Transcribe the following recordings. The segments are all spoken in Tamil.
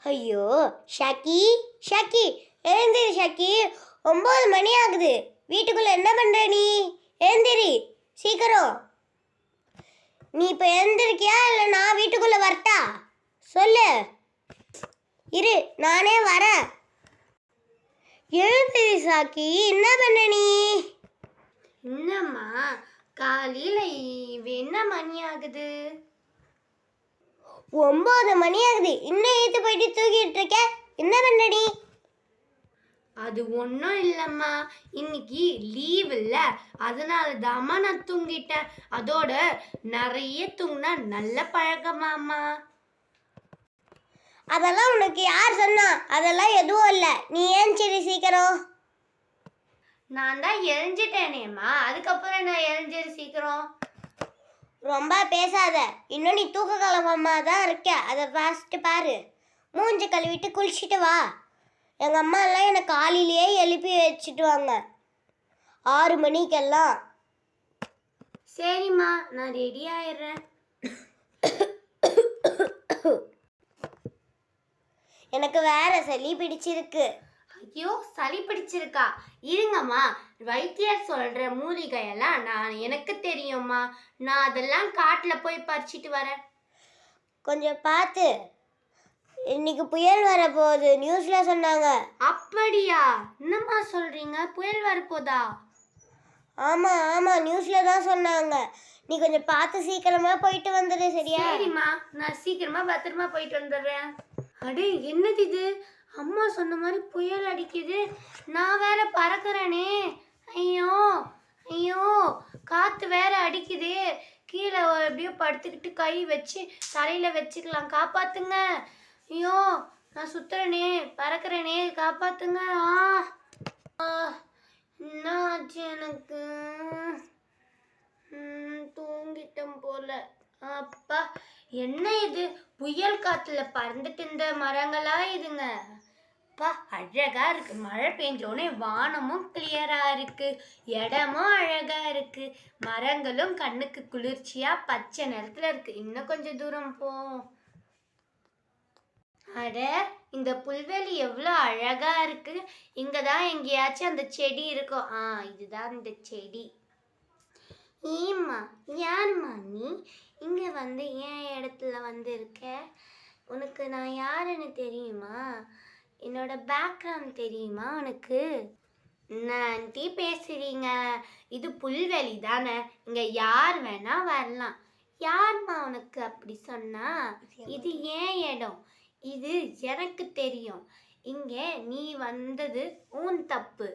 ஐயோ ஷாக்கி, ஷாக்கி எழுந்திரி ஷாக்கி, 9 மணி ஆகுது. வீட்டுக்குள்ள என்ன பண்ற நீ? எழுந்திரி சீக்கிரம். நீ இப்போ எழுந்திருக்கியா இல்லை நான் வீட்டுக்குள்ள வரட்டா? சொல்லு. இரு நானே வரேன். எழுந்திரி ஷாக்கி, என்ன பண்ண நீ? என்னம்மா காலையில் என்ன மணி ஆகுது? 9 மணி ஆகுது. இன்னும் ஏத்து போயிட்டு தூக்கிட்டு இருக்க. என்ன பண்ண நீ? அது ஒன்றும் இல்லைம்மா, இன்னைக்கு லீவ் இல்லை, அதனால தாம்மா நான் தூங்கிட்டேன். அதோட நிறைய தூங்கினா நல்ல பழக்கமாம்மா. அதெல்லாம் உனக்கு யார் சொன்னா? அதெல்லாம் எதுவும் இல்லை. நீ ஏன் சரி சீக்கிரம். நான் தான் எழுஞ்சிட்டேனேம்மா, அதுக்கப்புறம் நான் எழுஞ்சிரு சீக்கிரம். ரொம்ப பேசாத. இன்னும் நீ தூக்க கிளம்பாம தான் இருக்க. அதை ஃபஸ்ட்டு பாரு. மூஞ்சி கழுவிட்டு குளிச்சுட்டு வா. எங்கள் அம்மா எல்லாம் என்னை காலையிலேயே எழுப்பி வச்சுட்டுவாங்க 6 மணிக்கெல்லாம். சரிம்மா, நான் ரெடி ஆயிடுறேன். எனக்கு வேற சளி பிடிச்சிருக்கு. ஐயோ, சளி பிடிச்சிருக்கா? இருங்கம்மா, வைத்தியர் சொல்கிற மூலிகையெல்லாம் எனக்கு தெரியும்மா. நான் அதெல்லாம் காட்டில் போய் பறிச்சிட்டு வரேன். கொஞ்சம் பார்த்து. இன்னைக்கு புயல் வரப்போகுது, நியூஸில் சொன்னாங்க. அப்படியா? என்னம்மா சொல்கிறீங்க? புயல் வரப்போதா? ஆமாம் ஆமாம், நியூஸில் தான் சொன்னாங்க. நீ கொஞ்சம் பார்த்து சீக்கிரமாக போயிட்டு வந்துடு. சரியா? சரிம்மா, நான் சீக்கிரமாக பத்திரமா போயிட்டு வந்துடுறேன். அடே, என்னது இது? அம்மா சொன்ன மாதிரி புயல் அடிக்குது, நான் வேற பறக்கிறேனே. ஐயோ ஐயோ, காற்று வேற அடிக்குது. கீழே எப்படியோ படுத்துக்கிட்டு கை வச்சு தலையில் வச்சுக்கலாம். காப்பாத்துங்க. ஐயோ, நான் சுத்துறேனே, பறக்கிறேனே, காப்பாத்துங்க. என்ன ஆச்சு எனக்கு? தூங்கிட்டேன் போல. அப்பா, என்ன இது? புயல் காத்துல பறந்துட்டு இருந்த மரங்களா இதுங்க? அப்பா, அழகா இருக்கு. மழை பெஞ்சோடனே வானமும் கிளியரா இருக்கு, இடமும் அழகா இருக்கு, மரங்களும் கண்ணுக்கு குளிர்ச்சியா பச்சை நிறத்துல இருக்கு. இன்னும் கொஞ்சம் தூரம் போ. அட, இந்த புல்வெளி எவ்வளோ அழகா இருக்கு. இங்கதான் எங்கேயாச்சும் அந்த செடி இருக்கும். இதுதான் இந்த செடி. ஏம்மா, யாரும்மா நீ? இங்கே வந்து என் இடத்துல வந்து இருக்க. உனக்கு நான் யாருன்னு தெரியுமா? என்னோட பேக்ரவுண்ட் தெரியுமா உனக்கு? ஆண்டி பேசுறீங்க? இது புல்வெளி தானே, இங்கே யார் வேணா வரலாம். யார்மா உனக்கு அப்படி சொன்னா? இது ஏன் இடம், இது எனக்கு தெரியும். இங்கே நீ வந்தது உன் தப்பு.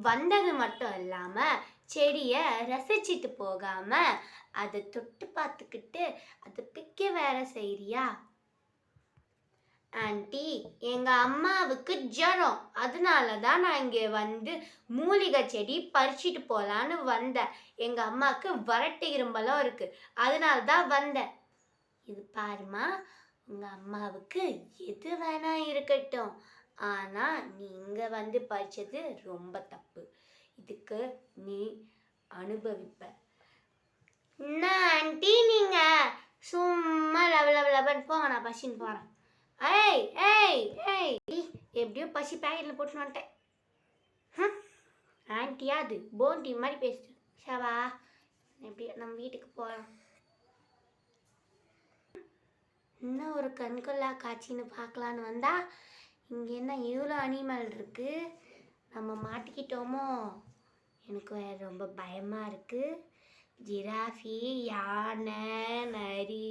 வந்தது மட்டும் இல்லாமல் செடியை ரசிச்சுட்டு போகாம அதை தொட்டு பார்த்துக்கிட்டு அதை பிக்க வேற செய்றியா? ஆண்டி, எங்கள் அம்மாவுக்கு ஜுரம், அதனால தான் நான் இங்கே வந்து மூலிகை செடி பறிச்சிட்டு போகலான்னு வந்தேன். எங்கள் அம்மாவுக்கு வறட்டு இரும்பலம் இருக்குது, அதனால தான் வந்தேன். இது பாருமா, உங்கள் அம்மாவுக்கு எது வேணா இருக்கட்டும், ஆனால் நீ இங்கே வந்து பறிச்சது ரொம்ப தப்பு. இதுக்கு நீ அனுபவிப்ப. என்ன ஆண்டி நீங்கள் சும்மா லெவன் போங்க, நான் பசின்னு போகிறேன். ஏய் ஏய் ஏய், எப்படியோ பசி பேக்கெட்டில் போட்டு வந்துட்டேன். ஆண்டியா அது போண்டி மாதிரி பேசிட்டு. ஷாவா, எப்படியோ நம்ம வீட்டுக்கு போகலாம். இன்னும் ஒரு கண்கொள்ளா காட்சின்னு பார்க்கலான்னு வந்தா இங்கே என்ன இவ்வளோ அனிமல் இருக்குது, நம்ம மாட்டிக்கிட்டோமோ? எனக்கு வேறு ரொம்ப பயமாக இருக்குது. ஜிராஃபி, யானை, நரி,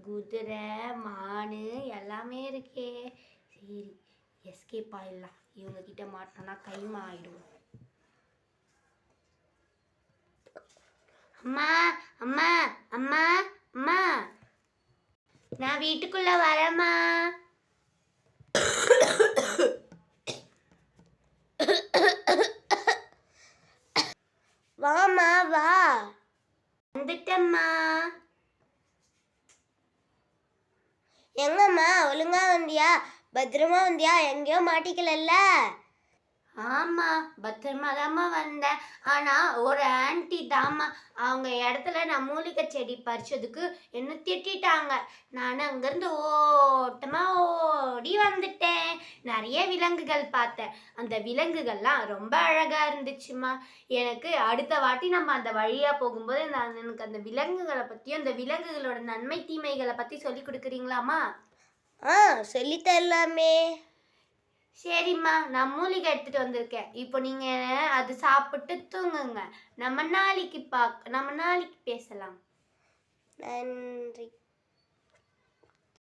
குதிரை, மான் எல்லாமே இருக்கே. சரி, எஸ்கேப் ஆயிடலாம். இவங்கக்கிட்ட மாட்டோம்னா கைமா ஆயிடும். அம்மா அம்மா அம்மா அம்மா, நான் வீட்டுக்குள்ள வரேம்மா. வாமா வா. வந்துட்டம்மா. எங்கம்மா, ஒழுங்கா வந்தியா? பத்திரமா வந்தியா? எங்கேயோ மாட்டிக்கலல்ல? ஆமாம், பத்திரமா தாம்மா வந்தேன். ஆனால் ஒரு ஆன்ட்டி தாம்மா, அவங்க இடத்துல நான் மூலிகை செடி பறிச்சதுக்கு என்ன திட்டாங்க. நான் அங்கேருந்து ஓட்டமாக வந்துட்டேன். நிறைய விலங்குகள் பார்த்தேன். அந்த விலங்குகள்லாம் ரொம்ப அழகா இருந்துச்சுமா. எனக்கு அடுத்த வாட்டி நம்ம அந்த வழியா போகும்போது எனக்கு அந்த விலங்குகளை பற்றியும் அந்த விலங்குகளோட நன்மை தீமைகளை பற்றி சொல்லி கொடுக்குறீங்களாம்மா? சொல்லித் தரலாமே. சரிம்மா, நான் மூலிகை எடுத்துட்டு வந்திருக்கேன். இப்போ நீங்க அது சாப்பிட்டு தூங்குங்க. நம்ம நாளைக்கு பேசலாம். நன்றி.